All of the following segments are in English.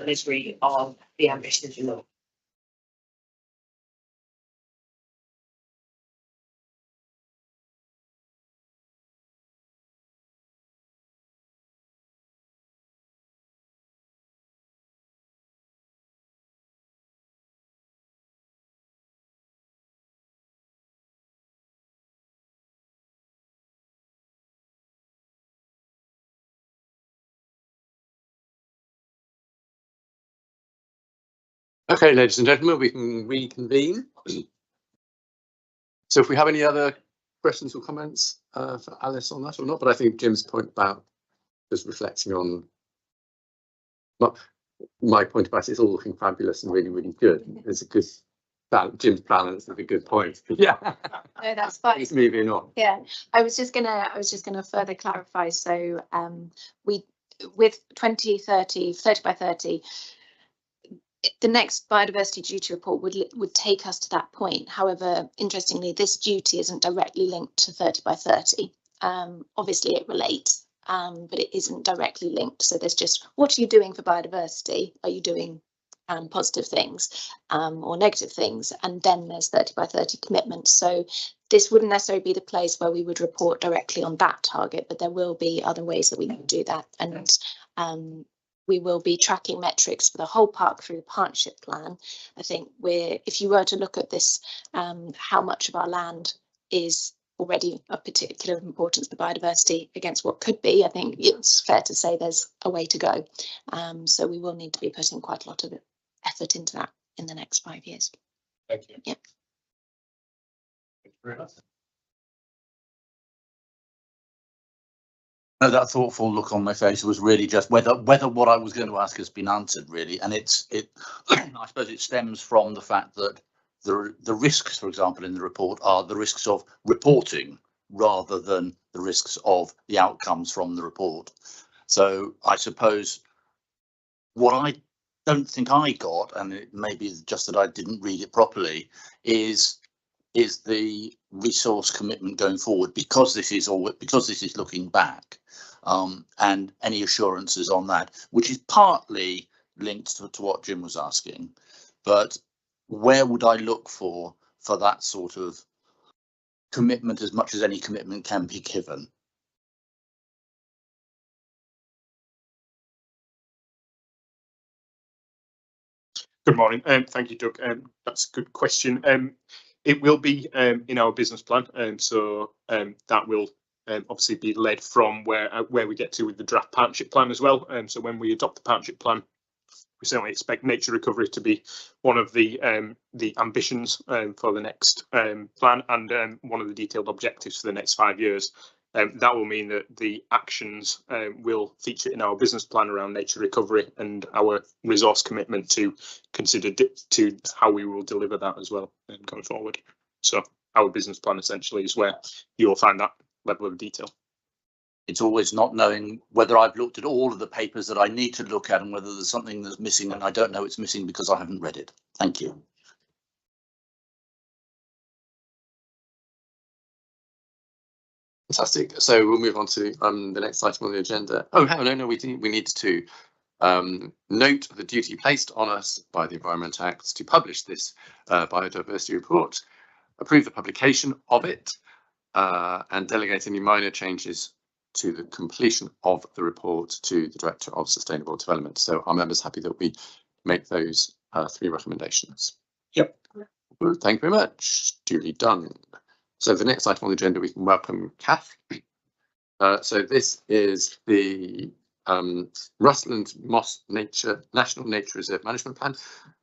delivery of the ambition of the law. Okay, ladies and gentlemen, we can reconvene. So if we have any other questions or comments for Alice on that or not, but I think Jim's point about just reflecting on my point about it's all looking fabulous and really, really good. It's a good Jim's plan, and it's a good point. Yeah. No, that's fine. It's moving on. Yeah, I was just gonna further clarify. So we with 2030, 30 by 30, the next biodiversity duty report would take us to that point. However, interestingly, this duty isn't directly linked to 30 by 30. Obviously it relates, but it isn't directly linked. So there's just, what are you doing for biodiversity? Are you doing positive things or negative things? And then there's 30 by 30 commitments. So this wouldn't necessarily be the place where we would report directly on that target, but there will be other ways that we can do that. And we will be tracking metrics for the whole park through the partnership plan. I think if you were to look at this, how much of our land is already of particular importance for biodiversity against what could be, I think it's fair to say there's a way to go. So we will need to be putting quite a lot of effort into that in the next 5 years. Thank you. Yeah. Thank you very much. No, that thoughtful look on my face was really just whether what I was going to ask has been answered, really. And it I suppose it stems from the fact that the risks, for example, in the report are the risks of reporting rather than the risks of the outcomes from the report. So I suppose what I don't think I got, and it may be just that I didn't read it properly, is the resource commitment going forward, because this is looking back, and any assurances on that, which is partly linked to what Jim was asking. But where would I look for that sort of commitment, as much as any commitment can be given? Good morning. Thank you, Doug. That's a good question. It will be in our business plan, so that will obviously be led from where we get to with the draft partnership plan as well. So when we adopt the partnership plan, we certainly expect nature recovery to be one of the ambitions for the next plan, and one of the detailed objectives for the next 5 years. That will mean that the actions will feature in our business plan around nature recovery and our resource commitment to consider to how we will deliver that as well going forward. So our business plan essentially is where you'll find that level of detail. It's always not knowing whether I've looked at all of the papers that I need to look at and whether there's something that's missing and I don't know it's missing because I haven't read it. Thank you. Fantastic. So we'll move on to the next item on the agenda. Oh, no, we need to note the duty placed on us by the Environment Act to publish this biodiversity report, approve the publication of it, and delegate any minor changes to the completion of the report to the Director of Sustainable Development. So are members happy that we make those 3 recommendations? Yep. Thank you very much. Duly done. So the next item on the agenda, we can welcome Kath. So this is the Rustland Moss National Nature Reserve Management Plan.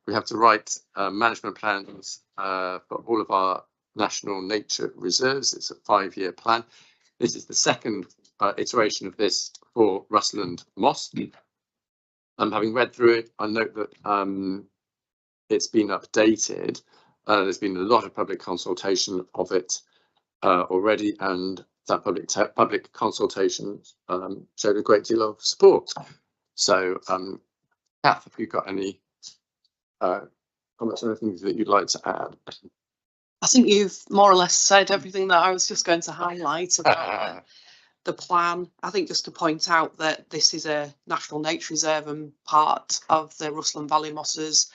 We have to write management plans for all of our national nature reserves. It's a 5-year plan. This is the second iteration of this for Rustland Moss. Having read through it, I note that it's been updated. There's been a lot of public consultation of it already, and that public consultation showed a great deal of support. So, Kath, have you got any comments or anything that you'd like to add? I think you've more or less said everything that I was just going to highlight about the plan. I think just to point out that this is a National Nature Reserve and part of the Rusland Valley Mosses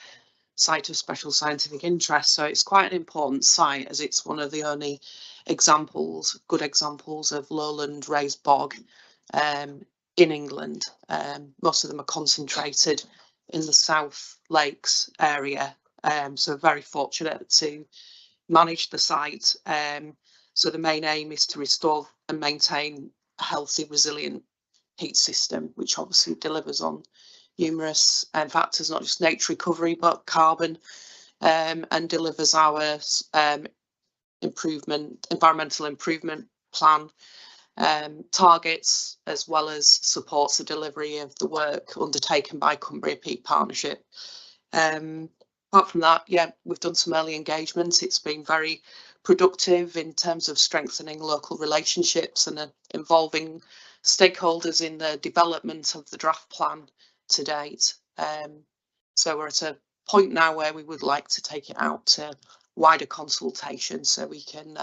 site of special scientific interest. So it's quite an important site, as it's one of the only good examples of lowland raised bog in England. Most of them are concentrated in the South Lakes area. So very fortunate to manage the site. So the main aim is to restore and maintain a healthy, resilient peat system, which obviously delivers on numerous factors, not just nature recovery, but carbon, and delivers our environmental improvement plan targets, as well as supports the delivery of the work undertaken by Cumbria Peat Partnership. Apart from that, yeah, we've done some early engagements. It's been very productive in terms of strengthening local relationships and involving stakeholders in the development of the draft plan to date. So we're at a point now where we would like to take it out to wider consultation so we can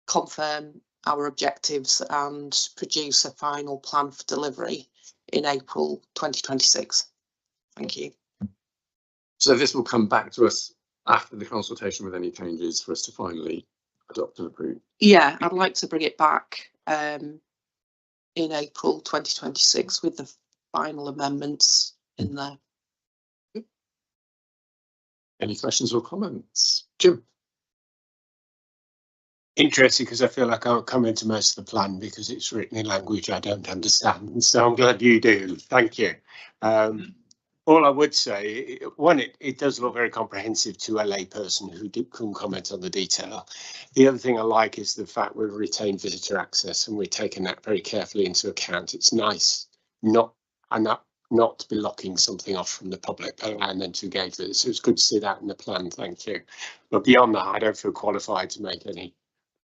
confirm our objectives and produce a final plan for delivery in April 2026. Thank you. So this will come back to us after the consultation with any changes for us to finally adopt and approve. Yeah, I'd like to bring it back in April 2026 with the final amendments in there. Any questions or comments? Jim? Interesting, because I feel like I won't come into most of the plan because it's written in language I don't understand. So I'm glad you do. Thank you. All I would say, one, it does look very comprehensive to a layperson who couldn't comment on the detail. The other thing I like is the fact we've retained visitor access and we're taking that very carefully into account. It's nice not to be locking something off from the public, but allowing them to engage with it. So it's good to see that in the plan. Thank you. But beyond that, I don't feel qualified to make any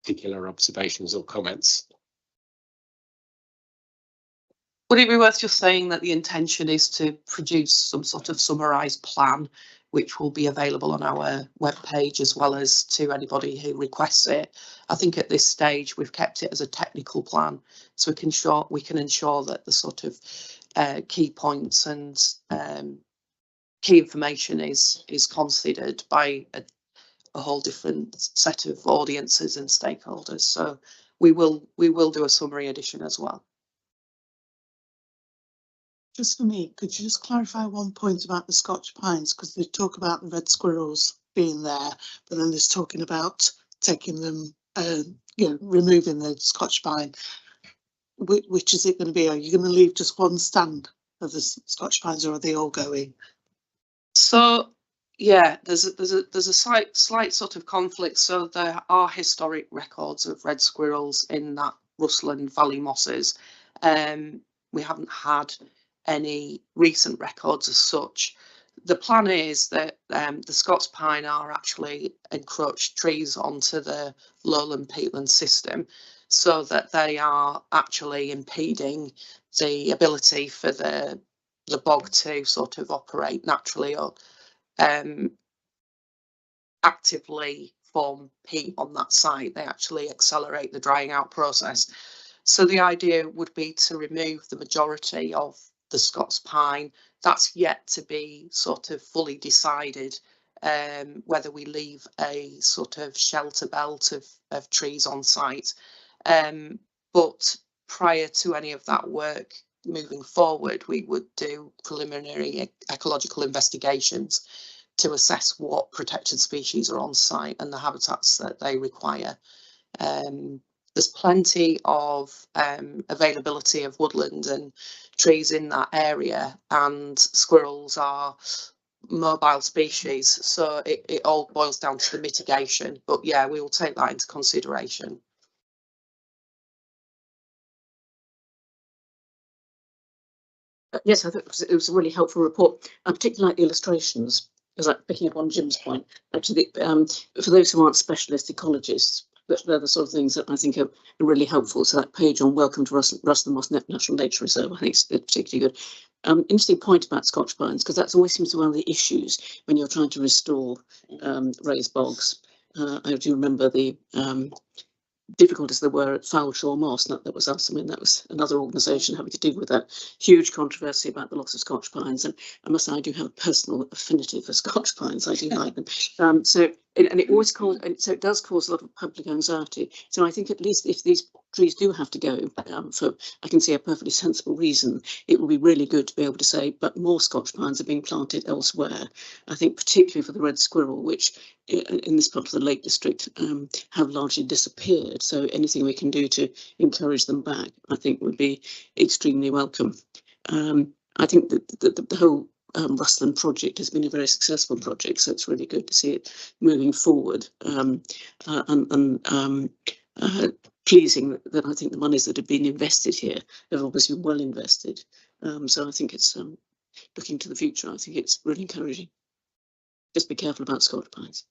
particular observations or comments. Would it be worth just saying that the intention is to produce some sort of summarised plan, which will be available on our webpage as well as to anybody who requests it? I think at this stage we've kept it as a technical plan, so we can ensure that the sort of key points and key information is considered by a whole different set of audiences and stakeholders. So we will do a summary edition as well. Just for me, could you just clarify one point about the Scotch pines? Because they talk about the red squirrels being there, but then there's talking about taking them, removing the Scotch pine. Which is it going to be? Are you going to leave just one stand of the Scotch pines, or are they all going? So yeah, there's a slight sort of conflict. So there are historic records of red squirrels in that Rusland Valley Mosses. We haven't had any recent records as such. The plan is that the Scots pine are actually encroached trees onto the lowland peatland system, so that they are actually impeding the ability for the bog to sort of operate naturally or actively form peat on that site. They actually accelerate the drying out process. So the idea would be to remove the majority of the Scots pine. That's yet to be sort of fully decided, whether we leave a sort of shelter belt of trees on site. But prior to any of that work moving forward, we would do preliminary ecological investigations to assess what protected species are on site and the habitats that they require. There's plenty of availability of woodland and trees in that area, and squirrels are mobile species, so it all boils down to the mitigation. But yeah, we will take that into consideration. Yes, I think it was a really helpful report. I particularly like the illustrations, because like picking up on Jim's point, actually, for those who aren't specialist ecologists, they're the sort of things that I think are really helpful. So that page on Welcome to Rusland Moss National Nature Reserve, I think it's particularly good. Interesting point about Scotch pines, because that always seems to be one of the issues when you're trying to restore raised bogs. I do remember the difficult as there were at Foulshaw Moss, that was us. I mean, that was another organisation having to deal with that huge controversy about the loss of Scotch pines. And I must say, I do have a personal affinity for Scotch pines. I do like them. And it always caused, and so it does cause a lot of public anxiety. So I think at least if these trees do have to go for, I can see a perfectly sensible reason, it will be really good to be able to say, but more Scotch pines are being planted elsewhere. I think particularly for the red squirrel, which in this part of the Lake District have largely disappeared. So anything we can do to encourage them back, I think would be extremely welcome. I think that the whole Rustland project has been a very successful project, so it's really good to see it moving forward. Pleasing that I think the monies that have been invested here have obviously been well invested. So I think it's looking to the future. I think it's really encouraging. Just be careful about Scotch pines.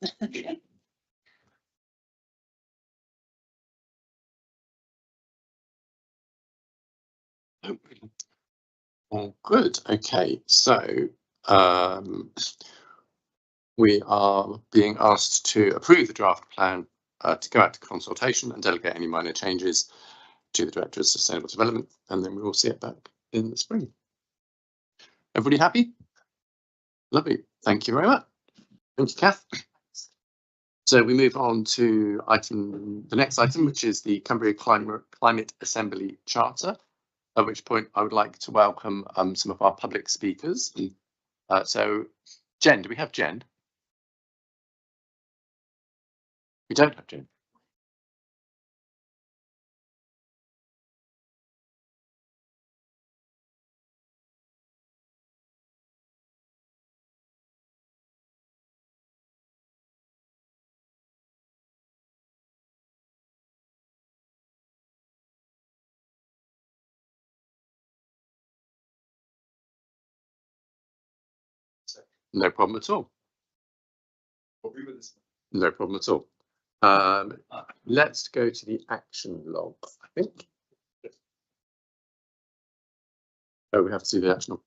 All good. Okay, so we are being asked to approve the draft plan to go out to consultation and delegate any minor changes to the Director of Sustainable Development, and then we will see it back in the spring. Everybody happy? Lovely. Thank you very much. Thank you, Kath. So we move on to the next item, which is the Cumbria Climate Assembly Charter, at which point I would like to welcome some of our public speakers. So Jen, do we have Jen? We don't have Jen. No problem at all. No problem at all. Let's go to the action log, I think. Oh, we have to do the action log.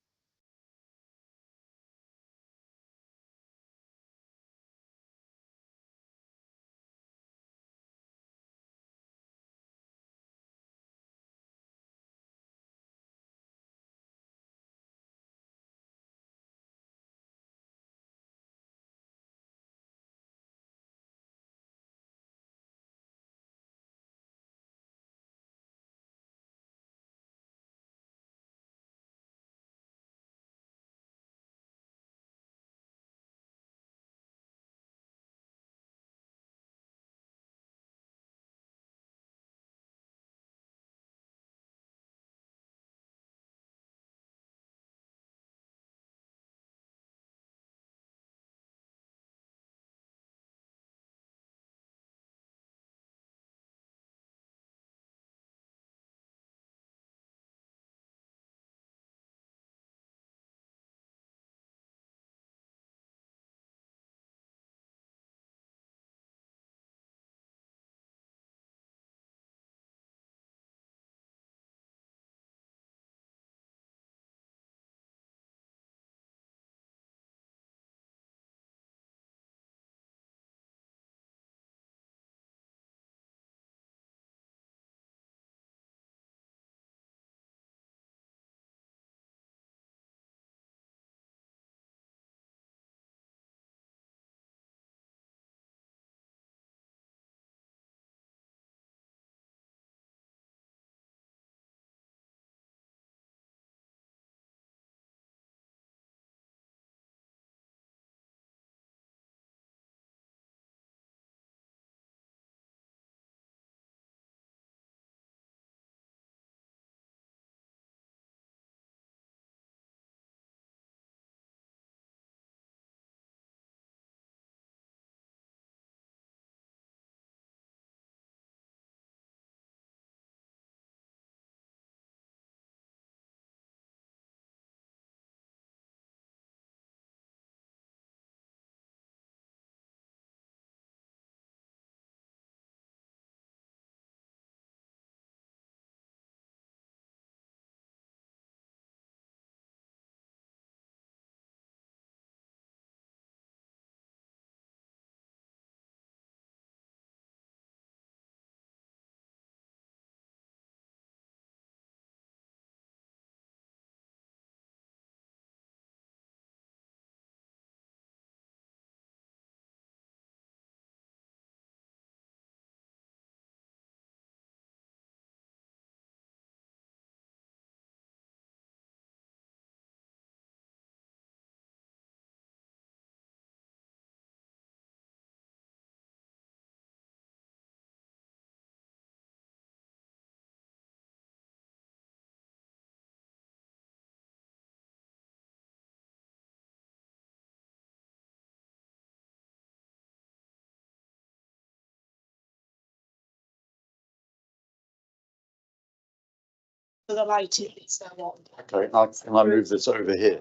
For the lighting, it's now on. Okay, can I move this over here?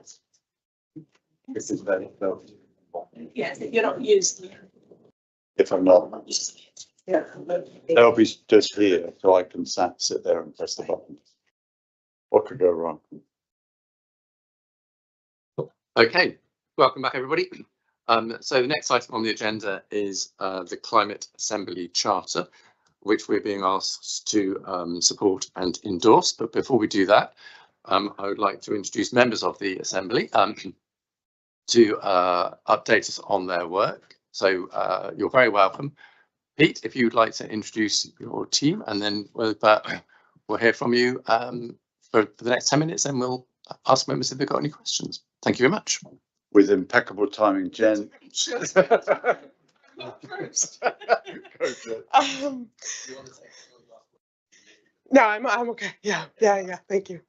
This is very close. Yes, you're not using it. If I'm not, Yeah. they'll be just here, so I can sit there and press the button. What could go wrong? Okay, welcome back, everybody. So the next item on the agenda is the Climate Assembly Charter, which we're being asked to support and endorse. But before we do that, I would like to introduce members of the Assembly to update us on their work. So you're very welcome. Pete, if you'd like to introduce your team, and then we'll hear from you for the next 10 minutes, and we'll ask members if they've got any questions. Thank you very much. With impeccable timing, Jen. No, I'm okay. Yeah. Thank you.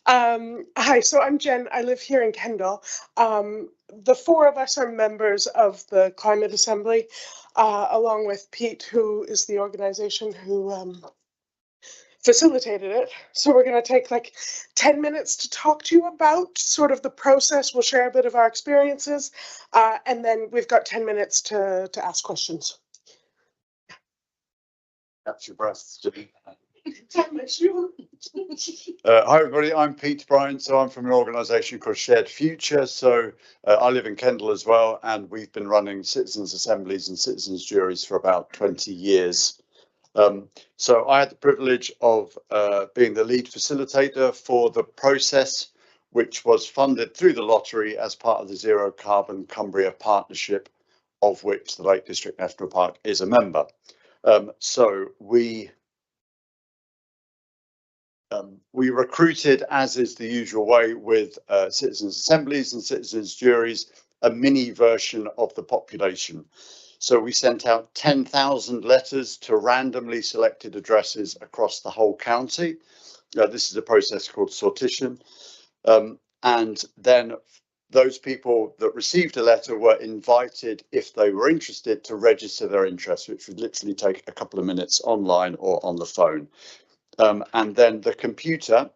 Hi, so I'm Jen. I live here in Kendal. The four of us are members of the Climate Assembly, along with Pete, who is the organization who facilitated it. So we're going to take like 10 minutes to talk to you about sort of the process. We'll share a bit of our experiences, and then we've got 10 minutes to ask questions. Catch your breath, Jen. Hi everybody, I'm Pete Bryant. So I'm from an organisation called Shared Future. So I live in Kendal as well, and we've been running citizens' assemblies and citizens' juries for about 20 years. So I had the privilege of being the lead facilitator for the process, which was funded through the lottery as part of the Zero Carbon Cumbria Partnership, of which the Lake District National Park is a member. So we recruited, as is the usual way with citizens' assemblies and citizens' juries, a mini version of the population. So we sent out 10,000 letters to randomly selected addresses across the whole county. This is a process called sortition. And then those people that received a letter were invited, if they were interested, to register their interest, which would literally take a couple of minutes online or on the phone. And then the computer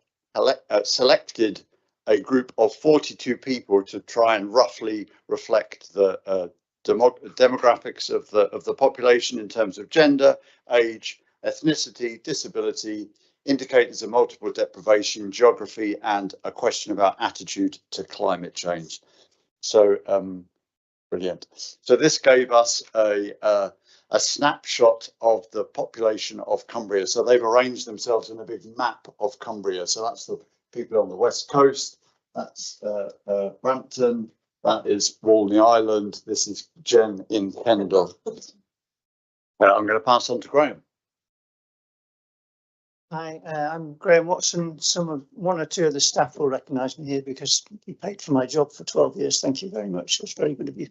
selected a group of 42 people to try and roughly reflect the demographics of the population in terms of gender, age, ethnicity, disability, indicators of multiple deprivation, geography, and a question about attitude to climate change. So brilliant. So this gave us a snapshot of the population of Cumbria. So they've arranged themselves in a big map of Cumbria. So that's the people on the west coast. That's Brampton. That is Walney Island. This is Jen in Kendal. I'm going to pass on to Graham. Hi, I'm Graham Watson. One or two of the staff will recognise me here because you paid for my job for 12 years. Thank you very much. It's very good of you.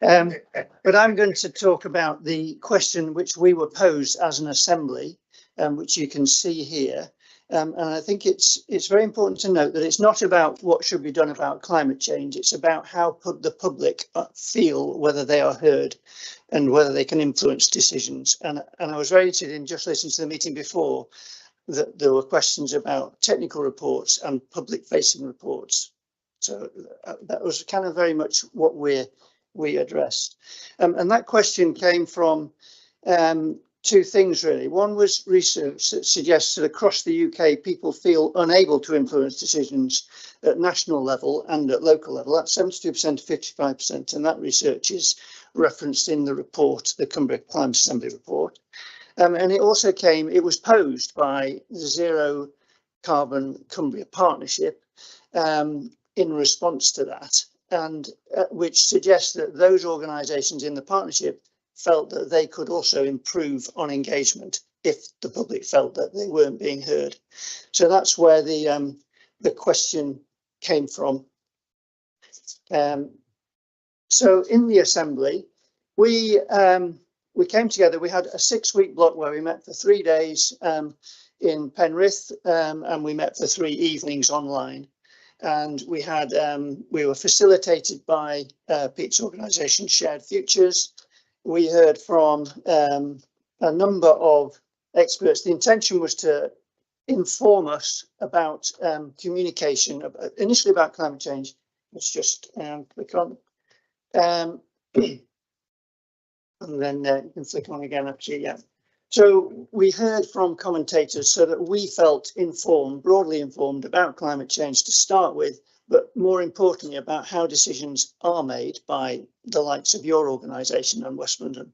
But I'm going to talk about the question which we were posed as an assembly, which you can see here. And I think it's very important to note that it's not about what should be done about climate change. It's about how the public feel, whether they are heard and whether they can influence decisions. And I was very interested in just listening to the meeting before that there were questions about technical reports and public facing reports. So that was kind of very much what we addressed. And that question came from two things really. One was research that suggests that across the UK, people feel unable to influence decisions at national level and at local level. That's 72% to 55%. And that research is referenced in the report, the Cumbria Climate Assembly report. And it was posed by the Zero Carbon Cumbria Partnership in response to that, and which suggests that those organisations in the partnership felt that they could also improve on engagement if the public felt that they weren't being heard. So that's where the question came from. So in the assembly, we came together. We had a 6-week block where we met for 3 days in Penrith, and we met for 3 evenings online. And we were facilitated by Pete's organisation, Shared Futures. We heard from a number of experts. The intention was to inform us about communication, initially about climate change. Let's just click on. And then you can flick on again, actually, yeah. So we heard from commentators so that we felt informed, broadly informed about climate change to start with, but more importantly about how decisions are made by the likes of your organisation and Westmorland and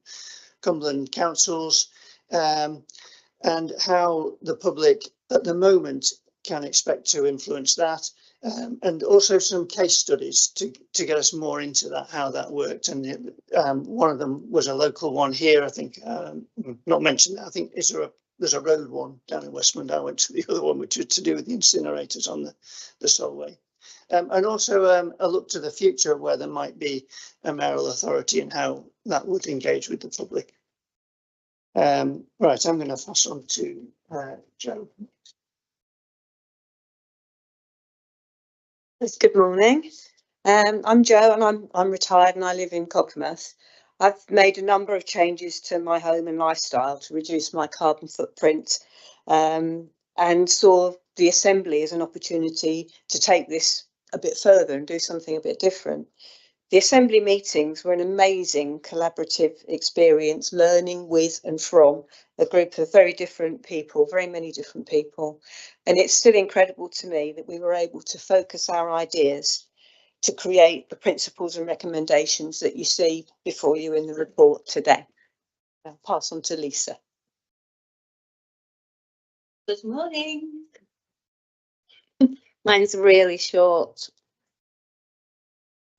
Cumberland councils, and how the public at the moment can expect to influence that. And also some case studies to get us more into that, how that worked. And one of them was a local one here, I think, not mentioned that. I think there's a road one down in Westmorland. I went to the other one, which was to do with the incinerators on the Solway. And also a look to the future where there might be a mayoral authority and how that would engage with the public. Right, I'm going to pass on to Jo. Good morning. I'm Jo and I'm retired and I live in Cockermouth. I've made a number of changes to my home and lifestyle to reduce my carbon footprint, and saw the Assembly as an opportunity to take this a bit further and do something a bit different. The Assembly meetings were an amazing collaborative experience, learning with and from a group of very different people, very many different people. And it's still incredible to me that we were able to focus our ideas to create the principles and recommendations that you see before you in the report today. I'll pass on to Lisa. Good morning. Mine's really short.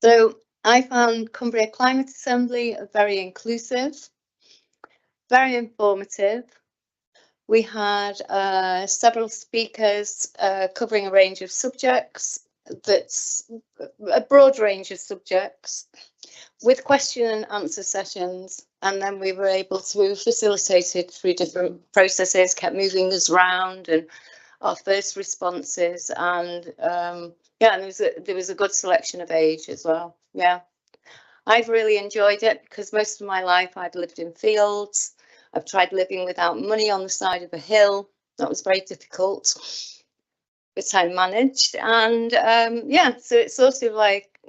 So I found Cumbria Climate Assembly very inclusive, very informative. We had several speakers covering a range of subjects, that's a broad range of subjects, with question and answer sessions. And then we were able to facilitate it through different processes, kept moving us around and our first responses. And yeah, and there was a good selection of age as well. Yeah, I've really enjoyed it because most of my life I've lived in fields. I've tried living without money on the side of a hill. That was very difficult, but I managed. And yeah, so it's sort of like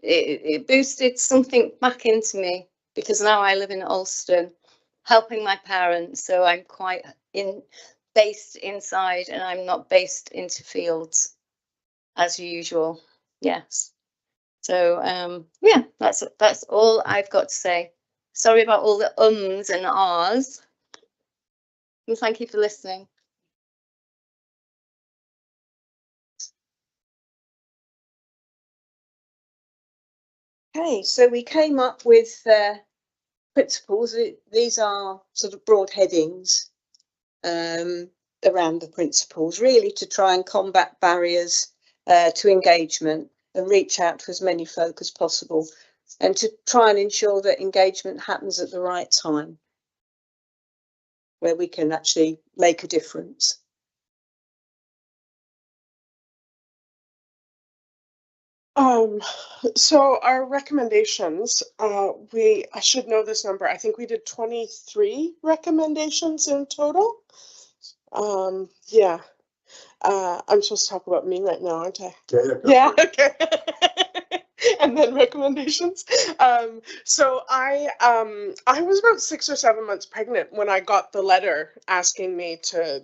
it boosted something back into me, because now I live in Alston, helping my parents. So I'm quite based inside, and I'm not based into fields as usual. Yes. So yeah, that's all I've got to say. Sorry about all the ums and ahs. And thank you for listening. Okay, so we came up with principles. These are sort of broad headings around the principles, really to try and combat barriers to engagement and reach out to as many folk as possible, and to try and ensure that engagement happens at the right time, where we can actually make a difference. So our recommendations, I should know this number. I think we did 23 recommendations in total. Yeah. I'm supposed to talk about me right now, aren't I? Yeah, okay. And then recommendations. So I was about 6 or 7 months pregnant when I got the letter asking me to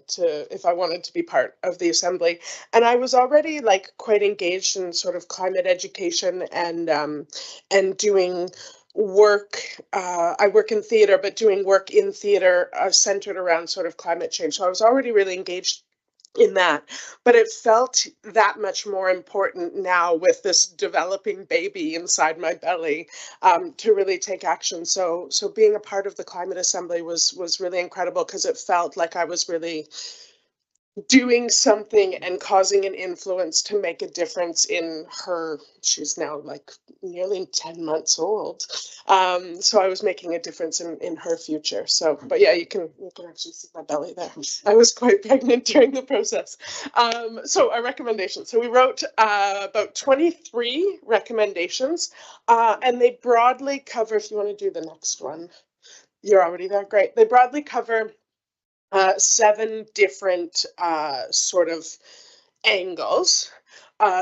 if I wanted to be part of the Assembly, and I was already like quite engaged in sort of climate education and doing work. I work in theatre, but doing work in theatre centered around sort of climate change. So I was already really engaged in that, but it felt that much more important now with this developing baby inside my belly, to really take action. So being a part of the Climate Assembly was really incredible, because it felt like I was really doing something and causing an influence to make a difference in her. She's now like nearly 10 months old. So I was making a difference in her future. So, but yeah, you can actually see my belly there. I was quite pregnant during the process. So our recommendations. So we wrote about 23 recommendations, and they broadly cover, if you want to do the next one, you're already there, great. They broadly cover 7 different sort of angles.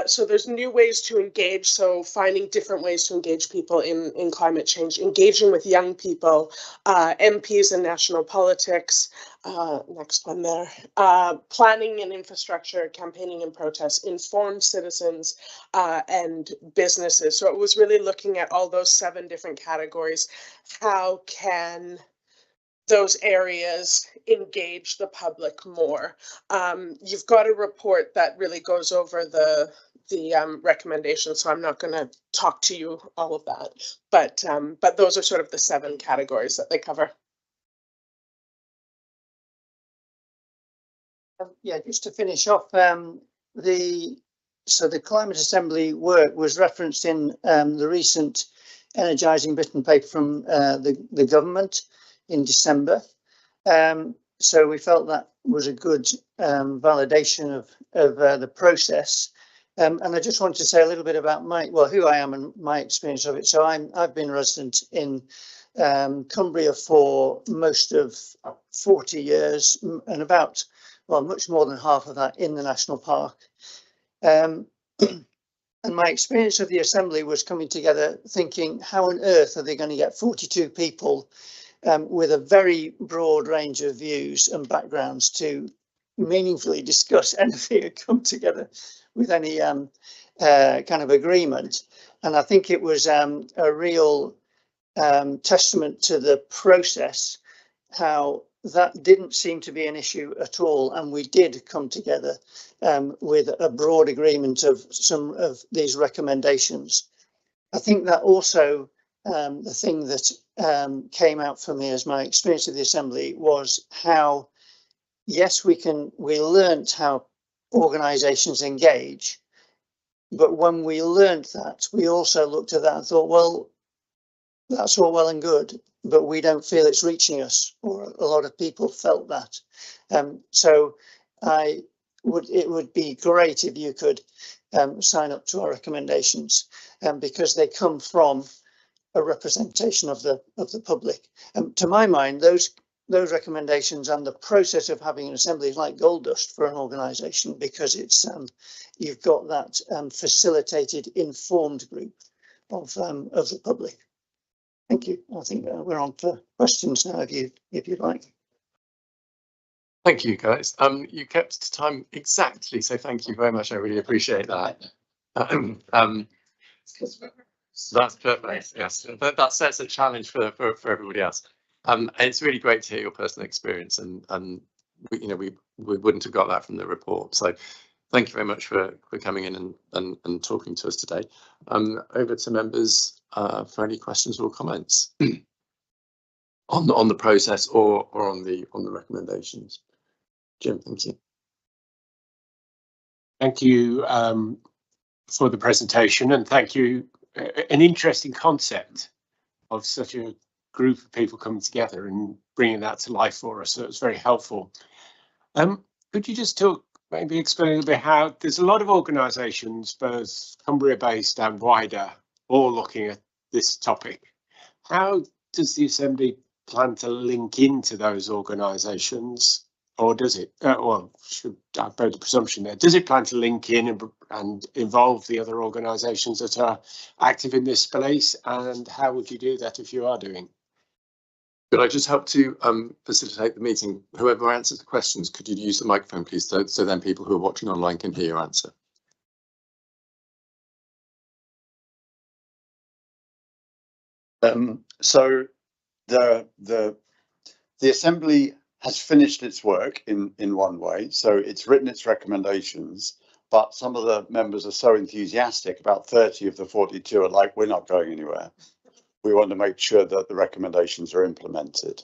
So there's new ways to engage. So finding different ways to engage people in climate change, engaging with young people, MPs in national politics. Next one there. Planning and infrastructure, campaigning and protests, informed citizens, and businesses. So it was really looking at all those 7 different categories. How can those areas engage the public more? You've got a report that really goes over the recommendations, so I'm not going to talk to you all of that, but those are sort of the 7 categories that they cover. Yeah, just to finish off, the Climate Assembly work was referenced in the recent Energising Britain paper from the government in December. So we felt that was a good validation of the process. And I just wanted to say a little bit about who I am and my experience of it. So I've been a resident in Cumbria for most of 40 years, and about, well, much more than half of that in the national park. And my experience of the Assembly was coming together thinking, how on earth are they going to get 42 people with a very broad range of views and backgrounds to meaningfully discuss anything and come together with any kind of agreement. And I think it was a real testament to the process, how that didn't seem to be an issue at all. And we did come together with a broad agreement of some of these recommendations. I think that also the thing that came out for me as my experience of the Assembly was how, yes, we learnt how organisations engage, but when we learnt that, we also looked at that and thought, well, that's all well and good, but we don't feel it's reaching us, or a lot of people felt that. So it would be great if you could sign up to our recommendations, because they come from a representation of the public. To my mind, those recommendations and the process of having an assembly is like gold dust for an organisation, because it's you've got that facilitated, informed group of the public. Thank you. I think we're on for questions now, if you'd like. Thank you, guys. You kept to time exactly, so thank you very much. I really appreciate that. That's perfect. Yes, that sets a challenge for everybody else. And it's really great to hear your personal experience, and we wouldn't have got that from the report. So thank you very much for coming in and talking to us today. Over to members for any questions or comments on the process or on the recommendations. Jim, thank you. Thank you for the presentation, and thank you. An interesting concept of such a group of people coming together and bringing that to life for us. So it's very helpful. Could you just maybe explain a little bit how there's a lot of organisations, both Cumbria-based and wider, all looking at this topic. How does the Assembly plan to link into those organisations? Or does it, well, should I put the presumption there, does it plan to link in and involve the other organisations that are active in this space? And how would you do that if you are doing? Could I just help to facilitate the meeting? Whoever answers the questions, could you use the microphone, please, so then people who are watching online can hear your answer. So the Assembly has finished its work in one way. So it's written its recommendations, but some of the members are so enthusiastic, about 30 of the 42 are like, we're not going anywhere. We want to make sure that the recommendations are implemented.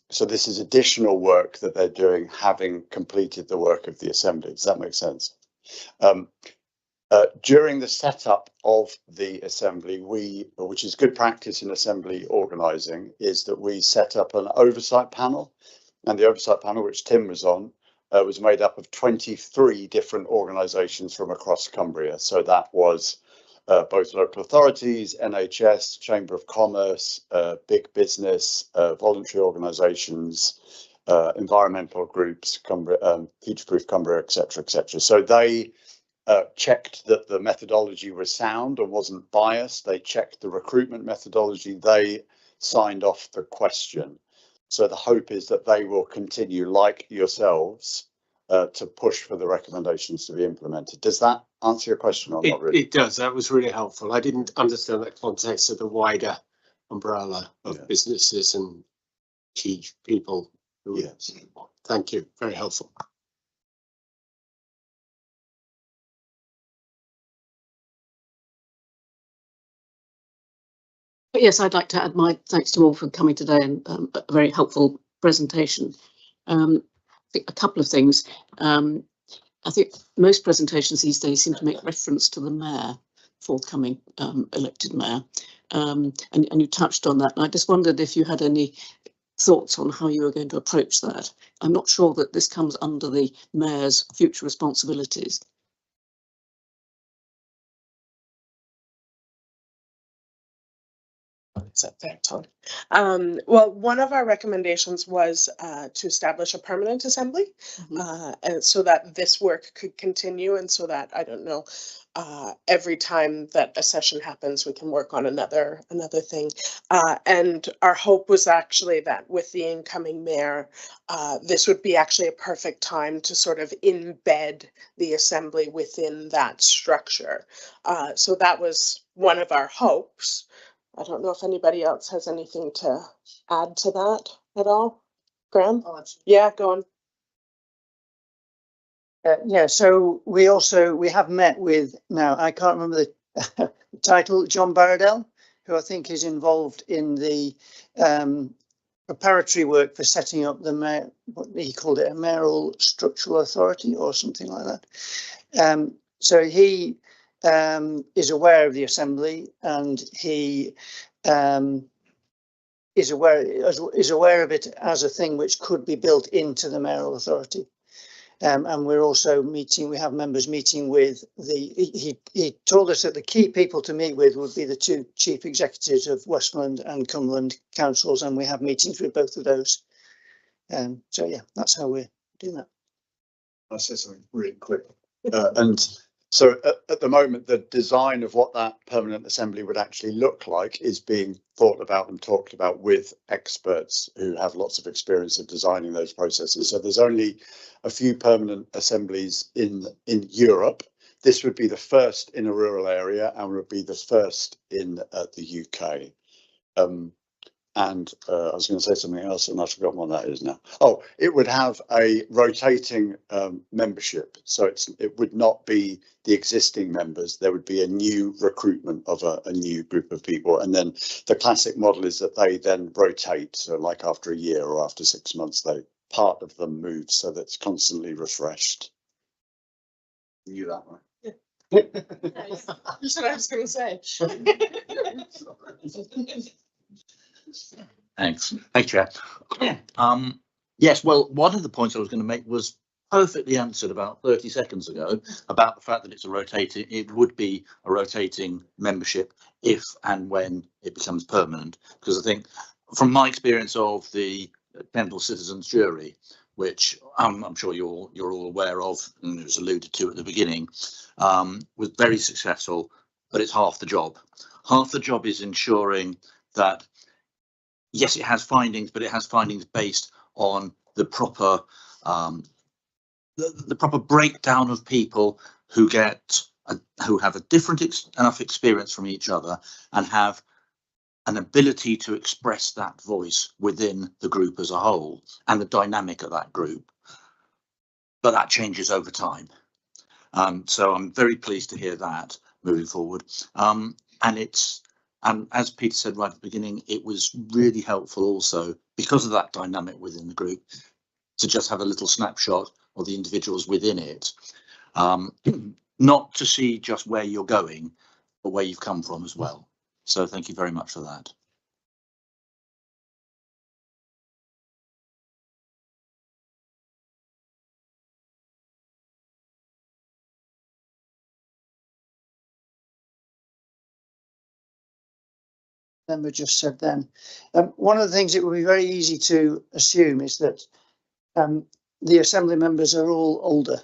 So this is additional work that they're doing, having completed the work of the Assembly. Does that make sense? During the setup of the Assembly, which is good practice in Assembly organising, is that we set up an oversight panel, and the oversight panel, which Tim was on, was made up of 23 different organisations from across Cumbria. So that was both local authorities, NHS, Chamber of Commerce, big business, voluntary organisations, environmental groups, Cumbria, Future-Proof Cumbria, etc., etc. So they checked that the methodology was sound and wasn't biased. They checked the recruitment methodology. They signed off the question. So the hope is that they will continue, like yourselves, to push for the recommendations to be implemented. Does that answer your question or not really? It does. That was really helpful. I didn't understand that context of the wider umbrella of businesses and key people. Yes. Thank you. Very helpful. But yes, I'd like to add my thanks to all for coming today and a very helpful presentation. I think a couple of things. I think most presentations these days seem to make reference to the mayor, forthcoming elected mayor, and you touched on that. And I just wondered if you had any thoughts on how you were going to approach that. I'm not sure that this comes under the mayor's future responsibilities. Well, one of our recommendations was to establish a permanent assembly, and so that this work could continue, and so that, I don't know, every time that a session happens, we can work on another thing. And our hope was actually that with the incoming mayor, this would be actually a perfect time to sort of embed the assembly within that structure. So that was one of our hopes. I don't know if anybody else has anything to add to that at all. Graham? Yeah, go on. Yeah, so we have met with, now I can't remember the title, John Baradell, who I think is involved in the preparatory work for setting up the what he called it, a mayoral structural authority or something like that. So he is aware of the assembly, and he is aware of it as a thing which could be built into the mayoral authority. And we're also meeting, we have members meeting with he told us that the key people to meet with would be the two chief executives of Westmoreland and Cumberland councils, and we have meetings with both of those. So yeah, that's how we're doing that. I'll say something really quick. And so at the moment, the design of what that permanent assembly would actually look like is being thought about and talked about with experts who have lots of experience of designing those processes. So there's only a few permanent assemblies in Europe. This would be the first in a rural area and would be the first in the UK. And I was going to say something else and I've forgotten what that is now. Oh, it would have a rotating membership. So it would not be the existing members. There would be a new recruitment of a new group of people. And then the classic model is that they then rotate. So like after a year or after 6 months, part of them moves, so that's constantly refreshed. You knew that, right? That's what I was going to say. Thanks. Thanks, Chair. Yes, well, one of the points I was going to make was perfectly answered about 30 seconds ago about the fact that it would be a rotating membership if and when it becomes permanent. Because I think from my experience of the Kendal Citizens Jury, which I'm sure you're all aware of, and it was alluded to at the beginning, was very successful, but it's half the job. Half the job is ensuring that yes, it has findings, but it has findings based on the proper the proper breakdown of people who who have a different enough experience from each other and have an ability to express that voice within the group as a whole and the dynamic of that group. But that changes over time. So I'm very pleased to hear that moving forward. And as Peter said right at the beginning, it was really helpful also because of that dynamic within the group to just have a little snapshot of the individuals within it. Not to see just where you're going, but where you've come from as well. So thank you very much for that. Emma just said then. One of the things it would be very easy to assume is that the assembly members are all older.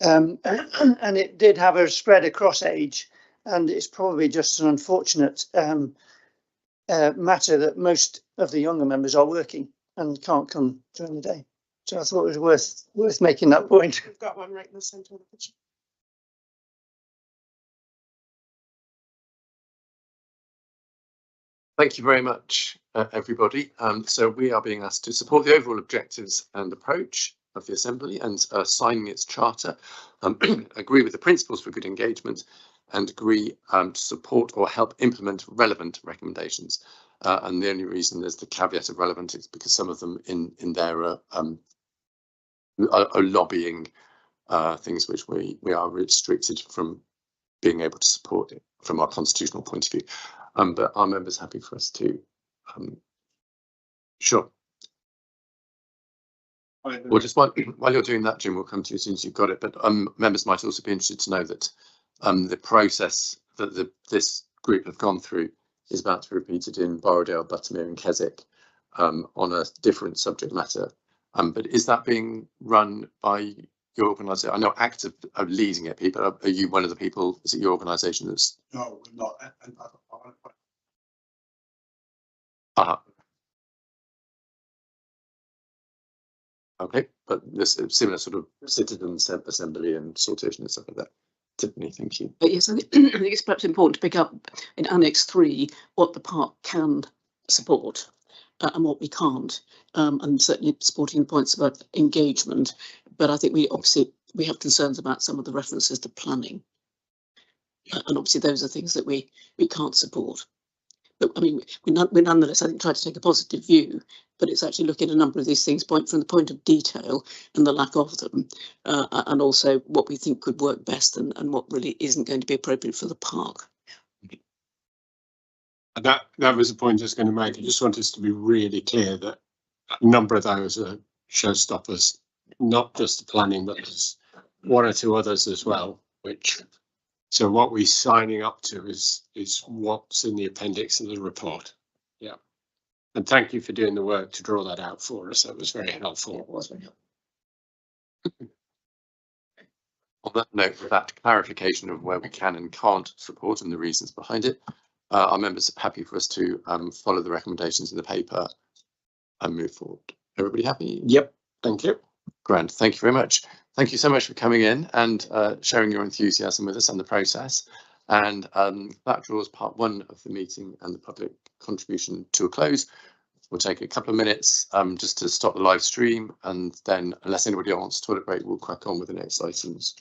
And it did have a spread across age, and it's probably just an unfortunate matter that most of the younger members are working and can't come during the day. So I thought it was worth making that point. We've got one right in the centre of the picture. Thank you very much, everybody. So we are being asked to support the overall objectives and approach of the Assembly and signing its charter, agree with the principles for good engagement, and agree to support or help implement relevant recommendations. And the only reason there's the caveat of relevant is because some of them in there are lobbying things which we are restricted from being able to support it from our constitutional point of view. But our members happy for us to sure. Well, just while you're doing that, Jim, we'll come to you as soon as you've got it. But members might also be interested to know that the process that this group have gone through is about to be repeated in Borrowdale, Buttermere and Keswick on a different subject matter. But is that being run by your organisation? I know ACT are leading it, people. Are you one of the people? Is it your organisation that's? No, we're not. Okay, but there's a similar sort of citizen assembly and sortation and stuff like that. Tiffany, thank you. Yes, I think it's perhaps important to pick up in Annex 3 what the park can support and what we can't, and certainly supporting the points about engagement. But I think we have concerns about some of the references to planning, and obviously those are things that we can't support. But I mean, we nonetheless, I think, try to take a positive view, but it's actually looking at a number of these things from the point of detail and the lack of them, and also what we think could work best and what really isn't going to be appropriate for the park. And that was the point I was going to make. I just want us to be really clear that a number of those are showstoppers, not just the planning, but there's one or two others as well, which. So what we're signing up to is what's in the appendix of the report. Yeah. And thank you for doing the work to draw that out for us. That was very helpful. It was very helpful. On that note, with that clarification of where we can and can't support and the reasons behind it, our members are happy for us to follow the recommendations in the paper and move forward. Everybody happy? Yep. Thank you. Grand. Thank you very much. Thank you so much for coming in and sharing your enthusiasm with us and the process. And that draws part 1 of the meeting and the public contribution to a close. We'll take a couple of minutes just to stop the live stream, and then unless anybody wants a toilet break, we'll crack on with the next items.